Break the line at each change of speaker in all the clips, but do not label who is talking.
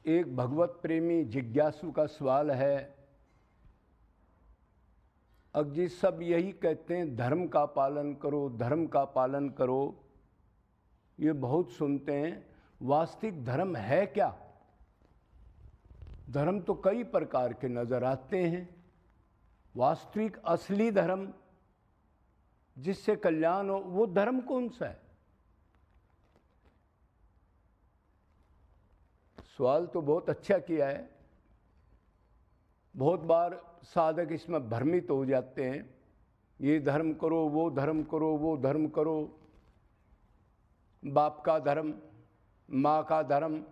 एक भगवत प्रेमी जिज्ञासु का सवाल है, अजी सब यही कहते हैं धर्म का पालन करो, धर्म का पालन करो, ये बहुत सुनते हैं, वास्तविक धर्म है क्या? धर्म तो कई प्रकार के नजर आते हैं, वास्तविक असली धर्म जिससे कल्याण हो वो धर्म कौन सा है? सवाल तो बहुत अच्छा किया है। बहुत बार साधक इसमें भ्रमित हो जाते हैं, ये धर्म करो, वो धर्म करो, वो धर्म करो, बाप का धर्म, माँ का धर्म,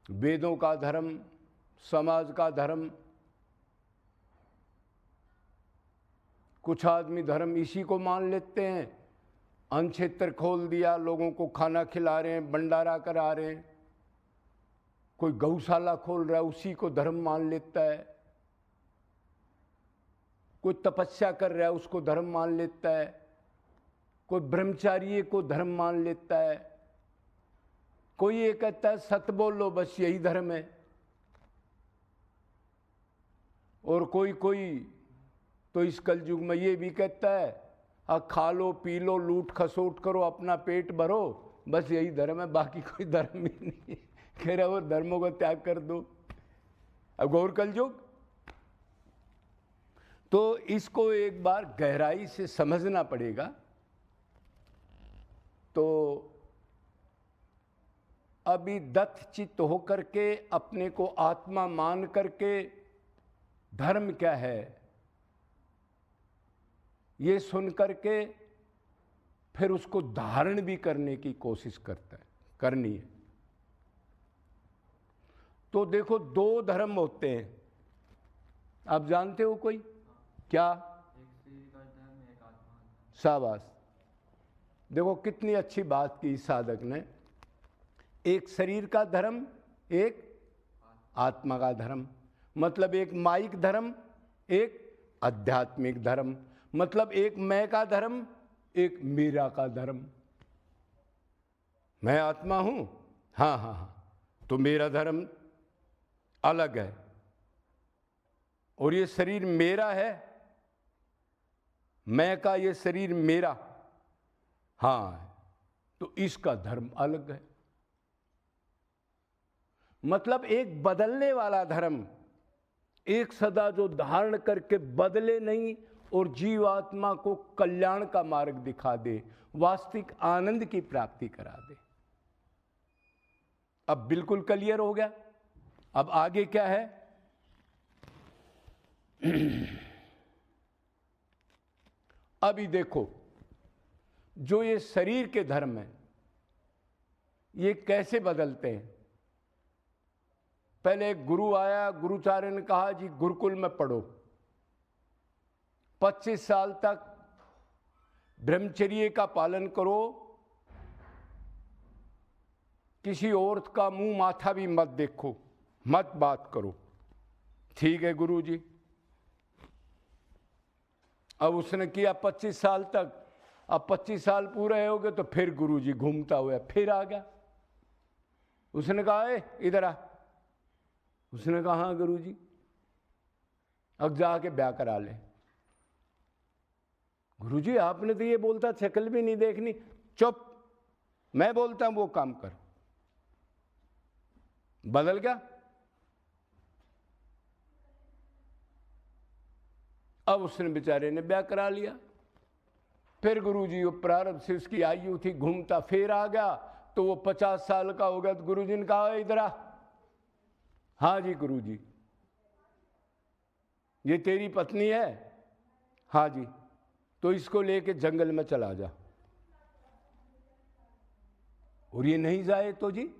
वेदों का धर्म, समाज का धर्म। कुछ आदमी धर्म इसी को मान लेते हैं, अन्न क्षेत्र खोल दिया, लोगों को खाना खिला रहे हैं, भंडारा करा रहे हैं। कोई गौशाला खोल रहा है, उसी को धर्म मान लेता है। कोई तपस्या कर रहा है, उसको धर्म मान लेता है। कोई ब्रह्मचारी को धर्म मान लेता है। कोई ये कहता है सत्य बोलो, बस यही धर्म है। और कोई तो इस कलयुग में ये भी कहता है खा लो, पी लो, लूट खसोट करो, अपना पेट भरो, बस यही धर्म है, बाकी कोई धर्म ही नहीं। कह रहा वो धर्मों को त्याग कर दो। अब गौर कलयुग, तो इसको एक बार गहराई से समझना पड़ेगा। तो अभी दत्त चित्त होकर के अपने को आत्मा मान करके धर्म क्या है ये सुन करके फिर उसको धारण भी करने की कोशिश करनी है। तो देखो, दो धर्म होते हैं, आप जानते हो कोई? क्या?
एक शरीर का धर्म, एक आत्मा का धर्म।
शाबाश, देखो कितनी अच्छी बात की साधक ने। एक शरीर का धर्म, एक आत्मा का धर्म, मतलब एक माइक धर्म, एक आध्यात्मिक धर्म, मतलब एक मैं का धर्म, एक मेरा का धर्म। मैं आत्मा हूं, हाँ हाँ हाँ, तो मेरा धर्म अलग है। और ये शरीर मेरा है, मैं का ये शरीर मेरा, हाँ, तो इसका धर्म अलग है। मतलब एक बदलने वाला धर्म, एक सदा जो धारण करके बदले नहीं और जीवात्मा को कल्याण का मार्ग दिखा दे, वास्तविक आनंद की प्राप्ति करा दे। अब बिल्कुल क्लियर हो गया। अब आगे क्या है? अभी देखो, जो ये शरीर के धर्म है ये कैसे बदलते हैं। पहले एक गुरु आया, गुरुचार्य ने कहा जी गुरुकुल में पढ़ो, 25 साल तक ब्रह्मचर्य का पालन करो, किसी औरत का मुंह माथा भी मत देखो, मत बात करो। ठीक है गुरुजी। अब उसने किया 25 साल तक। अब 25 साल पूरे हो गए तो फिर गुरुजी घूमता हुआ फिर आ गया। उसने कहा इधर आ। उसने कहा हाँ गुरुजी। अब जाके ब्याह करा ले। गुरुजी आपने तो ये बोलता शक्ल भी नहीं देखनी। चुप, मैं बोलता हूं वो काम कर। बदल गया। अब उसने बेचारे ने ब्याह करा लिया। फिर गुरुजी वो प्रारब्ध से उसकी आयु थी, घूमता फिर आ गया, तो वो 50 साल का हो गया। तो गुरुजी ने कहा इधर आ। हाँ जी गुरुजी। ये तेरी पत्नी है? हाँ जी। तो इसको लेके जंगल में चला जा। और ये नहीं जाए तो जी,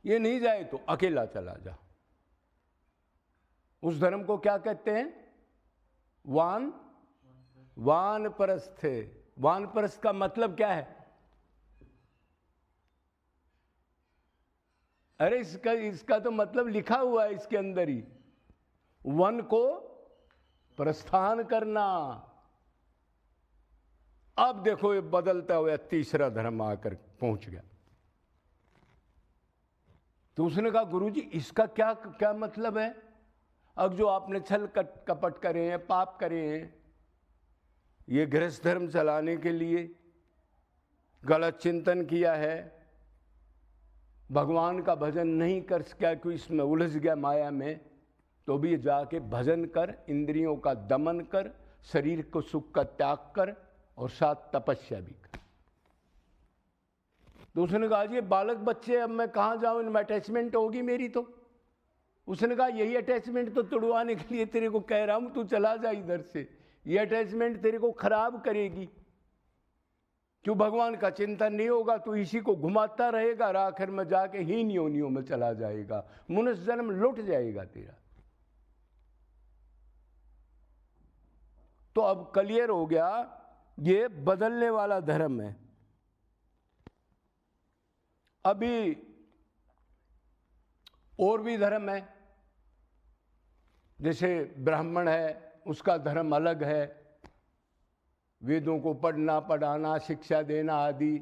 ये नहीं जाए तो अकेला चला जा। उस धर्म को क्या कहते हैं? वानप्रस्थ। वानप्रस्थ का मतलब क्या है? अरे इसका तो मतलब लिखा हुआ है इसके अंदर ही, वन को प्रस्थान करना। अब देखो ये बदलता हुआ तीसरा धर्म आकर पहुंच गया। तो उसने कहा गुरुजी इसका क्या क्या मतलब है? अब जो आपने छल कपट करे हैं, पाप करे हैं, ये गृहस्थ धर्म चलाने के लिए गलत चिंतन किया है, भगवान का भजन नहीं कर सका क्यों इसमें उलझ गया माया में, तो भी जाके भजन कर, इंद्रियों का दमन कर, शरीर को सुख का त्याग कर और साथ तपस्या भी कर। तो उसने कहा ये बालक बच्चे, अब मैं कहाँ जाऊँ, इनमें अटैचमेंट होगी मेरी। तो उसने कहा यही अटैचमेंट तो तुड़वाने के लिए तेरे को कह रहा हूँ, तू चला जा इधर से, ये अटैचमेंट तेरे को खराब करेगी। क्यों भगवान का चिंतन नहीं होगा, तू इसी को घुमाता रहेगा और आखिर में जाके हीन योनियों में चला जाएगा, मनुष्य जन्म लुट जाएगा तेरा। तो अब क्लियर हो गया, ये बदलने वाला धर्म है। अभी और भी धर्म है, जैसे ब्राह्मण है उसका धर्म अलग है, वेदों को पढ़ना पढ़ाना, शिक्षा देना आदि,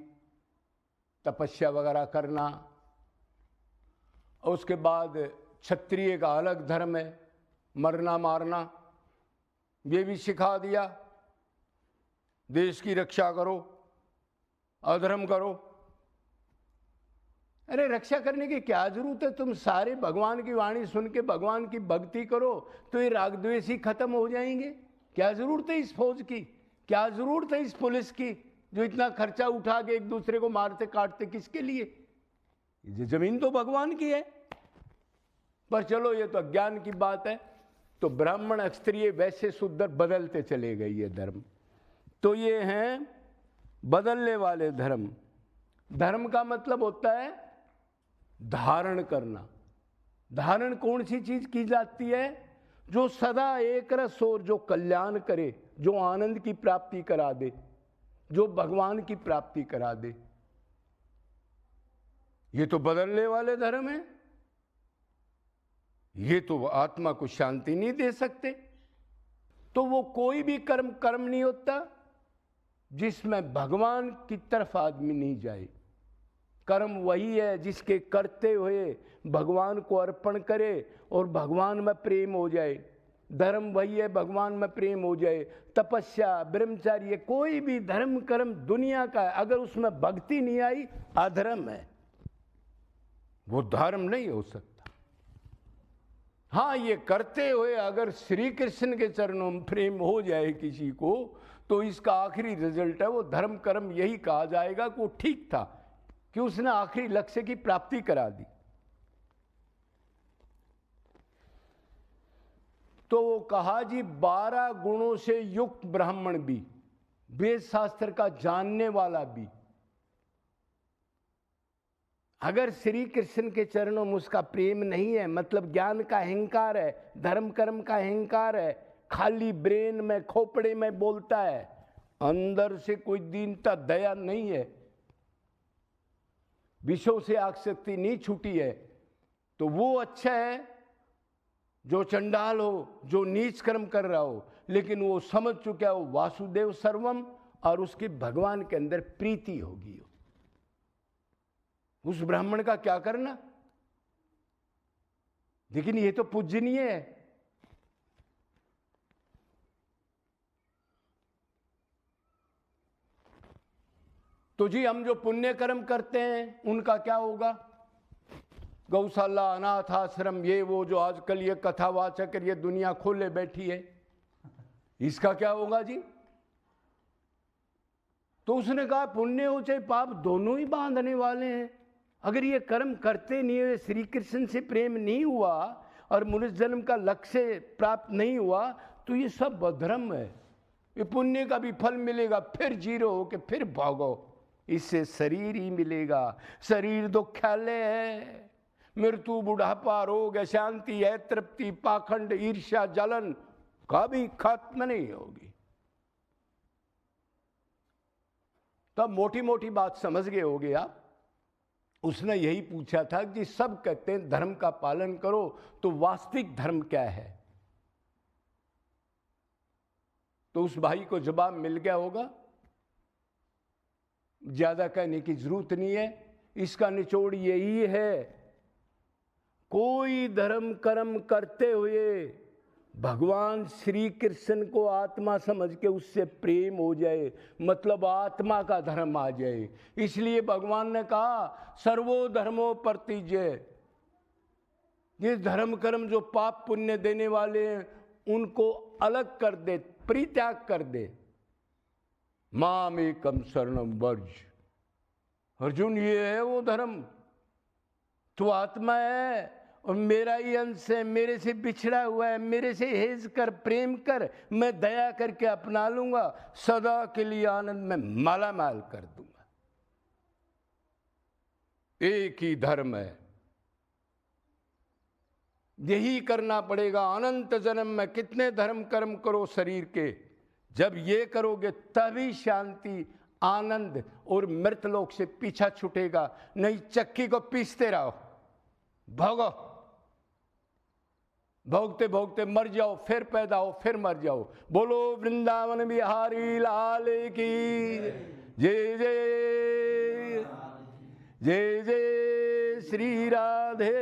तपस्या वगैरह करना। और उसके बाद क्षत्रिय का अलग धर्म है, मरना मारना, ये भी सिखा दिया, देश की रक्षा करो, अधर्म करो। अरे रक्षा करने की क्या जरूरत है, तुम सारे भगवान की वाणी सुन के भगवान की भक्ति करो तो ये राग द्वेष ही खत्म हो जाएंगे। क्या जरूरत है इस फौज की, क्या जरूरत है इस पुलिस की जो इतना खर्चा उठा के एक दूसरे को मारते काटते, किसके लिए? ये जमीन तो भगवान की है। पर चलो ये तो अज्ञान की बात है। तो ब्राह्मण क्षत्रिय वैश्य शूद्र बदलते चले गए ये धर्म। तो ये हैं बदलने वाले धर्म। धर्म का मतलब होता है धारण करना। धारण कौन सी चीज की जाती है? जो सदा एक रस और जो कल्याण करे, जो आनंद की प्राप्ति करा दे, जो भगवान की प्राप्ति करा दे। ये तो बदलने वाले धर्म है। ये तो आत्मा को शांति नहीं दे सकते। तो वो कोई भी कर्म नहीं होता जिसमें भगवान की तरफ आदमी नहीं जाए। कर्म वही है जिसके करते हुए भगवान को अर्पण करे और भगवान में प्रेम हो जाए। धर्म वही है भगवान में प्रेम हो जाए। तपस्या, ब्रह्मचर्य, कोई भी धर्म कर्म दुनिया का है, अगर उसमें भक्ति नहीं आई, अधर्म है, वो धर्म नहीं हो सकता। हाँ, ये करते हुए अगर श्री कृष्ण के चरणों में प्रेम हो जाए किसी को, तो इसका आखिरी रिजल्ट है वो धर्म कर्म यही कहा जाएगा कि वो ठीक था, कि उसने आखिरी लक्ष्य की प्राप्ति करा दी। तो वो कहा जी 12 गुणों से युक्त ब्राह्मण भी, वेद शास्त्र का जानने वाला भी, अगर श्री कृष्ण के चरणों में उसका प्रेम नहीं है, मतलब ज्ञान का अहंकार है, धर्म कर्म का अहंकार है, खाली ब्रेन में खोपड़े में बोलता है, अंदर से कोई दीनता दया नहीं है, विषयों से आसक्ति नहीं छूटी है, तो वो अच्छा है जो चंडाल हो, जो नीच कर्म कर रहा हो, लेकिन वो समझ चुका हो वासुदेव सर्वम और उसकी भगवान के अंदर प्रीति होगी। उस ब्राह्मण का क्या करना? लेकिन ये तो पूजनीय है। तो जी हम जो पुण्य कर्म करते हैं उनका क्या होगा? गौशाला, अनाथ आश्रम, ये वो जो आजकल ये कथावाचक ये दुनिया खोले बैठी है, इसका क्या होगा जी? तो उसने कहा पुण्य हो चाहे पाप दोनों ही बांधने वाले हैं। अगर ये कर्म करते नहीं हुए, श्री कृष्ण से प्रेम नहीं हुआ और मनुष्य जन्म का लक्ष्य प्राप्त नहीं हुआ, तो ये सब अधर्म है। ये पुण्य का भी फल मिलेगा, फिर जीरो होके फिर भागो, इससे शरीर ही मिलेगा। शरीर दुख्यालय है, मृत्यु, बुढ़ापा, रोग, अशांति है, तृप्ति, पाखंड, ईर्ष्या, जलन कभी खत्म नहीं होगी। तब मोटी मोटी बात समझ गए होगे आप। उसने यही पूछा था कि सब कहते हैं धर्म का पालन करो, तो वास्तविक धर्म क्या है? तो उस भाई को जवाब मिल गया होगा। ज्यादा कहने की जरूरत नहीं है, इसका निचोड़ यही है कोई धर्म कर्म करते हुए भगवान श्री कृष्ण को आत्मा समझ के उससे प्रेम हो जाए, मतलब आत्मा का धर्म आ जाए। इसलिए भगवान ने कहा सर्वो धर्मो परित्यज्य, ये धर्म कर्म जो पाप पुण्य देने वाले हैं उनको अलग कर दे, परित्याग कर दे। माम एकम शरणम व्रज। अर्जुन, ये है वो धर्म। तू आत्मा है और मेरा ही अंश है, मेरे से बिछड़ा हुआ है, मेरे से हेज कर, प्रेम कर, मैं दया करके अपना लूंगा, सदा के लिए आनंद में माला माल कर दूंगा। एक ही धर्म है, यही करना पड़ेगा। अनंत जन्म में कितने धर्म कर्म करो शरीर के, जब ये करोगे तभी शांति, आनंद और मृतलोक से पीछा छूटेगा। नहीं चक्की को पीसते रहो, भोगो, भोगते भोगते मर जाओ, फिर पैदा हो, फिर मर जाओ। बोलो वृंदावन बिहारी लाल की जय जय, जय जय श्री राधे।